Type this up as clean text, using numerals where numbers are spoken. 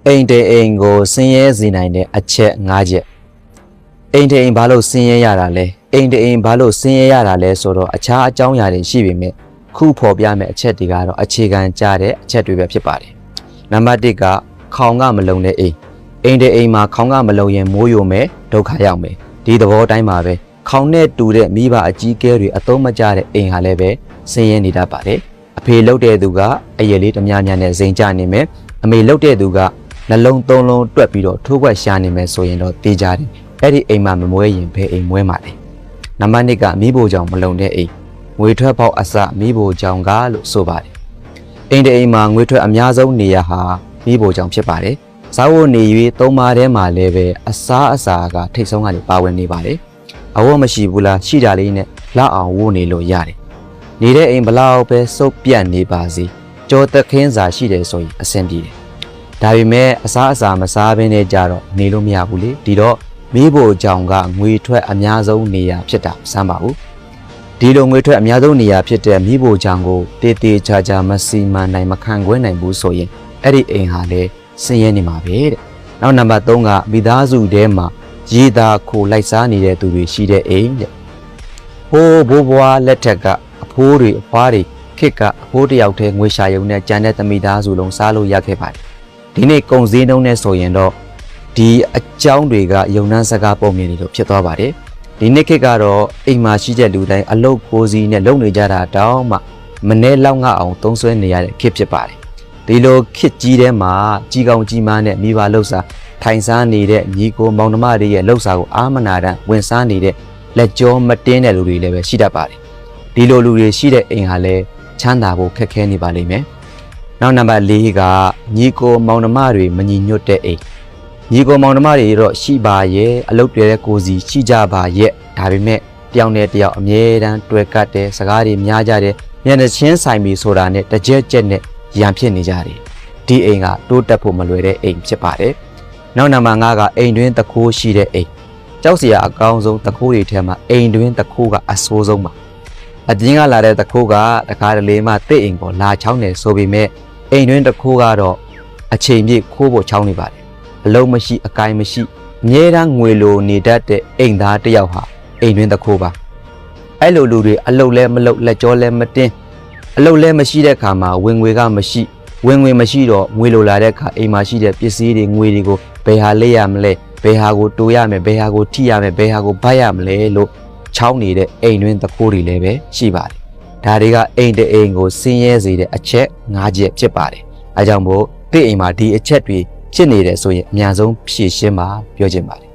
အိမ်တေအိမ်ကိုဆင်းရဲစေနိုင်တဲ့အချက်၅ချက်အိမ်တေအိမ်ဘာလို့ဆင်းရဲရတာလဲအိမ်တေအိမ်ဘာလို့ဆင်းရဲရတာလဲဆိုတော့အခြားအကြောင်းအရာတွေရှိပေမဲ့ခုဖော်ပြမယ့်အချက်တွေကတော့အခြေခံကြတဲ့အချက်တွေပဲဖြစ်ပါတယ်နံပါတ်1ကခေါင်ကမလုံတဲ့အိမ်တေအိမ်မှာခေါင်ကမလုံရင်မိုးယိုမယ်ဒုက္ခရောက်မယ်ဒီသဘောတိုင်းပါပဲခေါင်နဲ့တူတဲ့မိဘအကြီးကဲတွေအသုံးမကျတဲ့အိမ်ဟာလည်းပဲဆင်းရဲနေတတ်ပါတယ်အဖေလှုပ်တဲ့သူကအရေလေးတများများနဲ့စိန်ကြနေမယ်အမေလှုပ်တဲ့သူကနှလုံးသုံးလုံးတွက်ပြီးတော့ထိုးခွက်ရှာနေမယ်ဆိုရင်တော့တေးကြတယ်အဲ့ဒီအိမ်မှာမမွဲရင်ဘယ်အိမ်မွဲမှာလဲနံပါတ်2ကမိဖို့ကြောင့်မလုံတဲ့အိမ်ငွေထွက်ပေါက်အစမိဖို့ကြောင့်ကလို့ဆိုပါတယ်အိမ်တအိမ်မှာငွေထွက်အများဆုံးနေရဟာမိဖို့ကြောင့်ဖြစ်ပါတယ်စားဝတ်နေ၍သုံးပါးထဲမှာလည်းပဲအစားအစာကထိတ်ဆုံးကနေပါဝင်နေပါတယ်အဝတ်မရှိဘူးလားရှိတာလေးနဲ့လောက်အောင်ဝိုးနေလို့ရတယ်နေတဲ့အိမ်ဘလောက်ပဲစုပ်ပြတ်နေပါစေကြောသက်ခင်းစာရှိတယ်ဆိုရင်အဆင်ပြေတယ်ဒါပေမဲ့အစားအစာမစားဘဲနဲ့ကြတော့နေလို့မရဘူးလေဒီတော့မိဖို့ကြောင့်ကငွေထွက်အများဆုံးနေရာဖြစ်တာစမ်းပါဘူးဒီလိုငွေထွက်အများဆုံးနေရာဖြစ်တဲ့မိဖို့ကြောင့်ကိုတေးသေးချာချာမစီမံနိုင်မခံခွင့်နိုင်ဘူးဆိုရင်အဲ့ဒီအိမ်ဟာလေဆင်းရဲနေမှာပဲတဲ့နောက်နံပါတ်3ကမိသားစုထဲမှာရေသာခိုလိုက်စားနေတဲ့သူတွေရှိတဲ့အိမ်တဲ့ဟိုးဘိုးဘွားလက်ထက်ကအဖိုးတွေအဖွားတွေခစ်ကအဖိုးတယောက်တည်းငွေရှာရုံနဲ့ကြံတဲ့သမီးသားစုလုံးစားလို့ရခဲ့ပါတယ်ဒီနေ့ကုံစည်းနှုန်းနဲ့ဆိုရင်တော့ဒီအကြောင်းတွေကယုံနှန်းစကားပုံမြင်နေလို့ဖြစ်သွားပါတယ်ဒီနေ့ခေတ်ကတော့အိမ်မှာရှိတဲ့လူတိုင်းအလုတ်ကိုစီနဲ့လုံနေကြတာတောင်းမှမနေ့လောက်ငါအောင်သုံးဆွဲနေရတဲ့ခေတ်ဖြစ်ပါတယ်ဒီလိုခေတ်ကြီးထဲမှာကြီးကောင်ကြီးမားနဲ့မိဘလှုပ်ရှားထိုင်စားနေတဲ့ညီကိုမောင်နှမတွေရဲ့လှုပ်ရှားကိုအာမနာတမ်းဝင်စားနေတဲ့လက်ကြောမတင်းတဲ့လူတွေလည်းပဲရှိတတ်ပါတယ်ဒီလိုလူတွေရှိတဲ့အိမ်ဟာလည်းချမ်းသာဖို့ခက်ခဲနေပါလိမ့်မယ်နောက်နံပါတ်4ကညီကိုမောင်နှမတွေမညီညွတ်တဲ့အိမ်ညီကိုမောင်နှမတွေတော့ရှိပါရဲ့အလုပ်တွေတဲ့ကိုစီရှိကြပါရဲ့ဒါပေမဲ့တယောက်နဲ့တယောက်အမြဲတမ်းတွေ့ကတ်တဲ့စကားတွေများကြတဲ့မျက်နှာချင်းဆိုင်ပြီးဆိုတာနဲ့တကြက်ကြက်နဲ့ရံဖြစ်နေကြတယ်ဒီအိမ်ကတိုးတက်ဖို့မလွယ်တဲ့အိမ်ဖြစ်ပါတယ်နောက်နံပါတ်5ကအိမ်တွင်းတခိုးရှိတဲ့အိမ်ကြောက်စရာအကောင်းဆုံးတခိုးတွေထဲမှာအိမ်တွင်းတခိုးကအဆိုးဆုံးပါအပြင်ကလာတဲ့တခိုးကတခါတလေမှတစ်အိမ်ပေါ်လာချောင်းနေဆိုပေမဲ့အိမ်တွင်းတခိုးကတော့အချိန်ပြည့်ခိုးဖို့ချောင်းနေပါတယ်အလုံးမရှိအကိုင်းမရှိအမြဲတမ်းငွေလိုနေတတ်တဲ့အိမ်သားတစ်ယောက်ဟာအိမ်တွင်းတခိုးပါအဲ့လိုလူတွေအလုတ်လဲမလုတ်လက်ကြောလဲမတင်းအလုတ်လဲမရှိတဲ့ခါမှာဝင်ငွေကမရှိဝင်ငွေမရှိတော့ငွေလိုလာတဲ့ခါအိမ်မှာရှိတဲ့ပစ္စည်းတွေငွေတွေကိုဘယ်ဟာလေးရမလဲဘယ်ဟာကိုတိုးရမယ်ဘယ်ဟာကိုထိရမယ်ဘယ်ဟာကိုဗတ်ရမလဲလို့ချောင်းနေတဲ့အိမ်တွင်းတခိုးတွေလည်းပဲရှိပါတယ်ဒါတွေကအိမ်တအိမ်ကိုဆင်းရဲစေတဲ့အချက်၅ချက်ဖြစ်ပါတယ်အဲကြောင့်မို့ဒီအိမ်မှာဒီအချက်တွေဖြစ်နေတယ်ဆိုရင်အများဆုံးဖြည့်ရှင်းပါပြောချင်ပါတယ်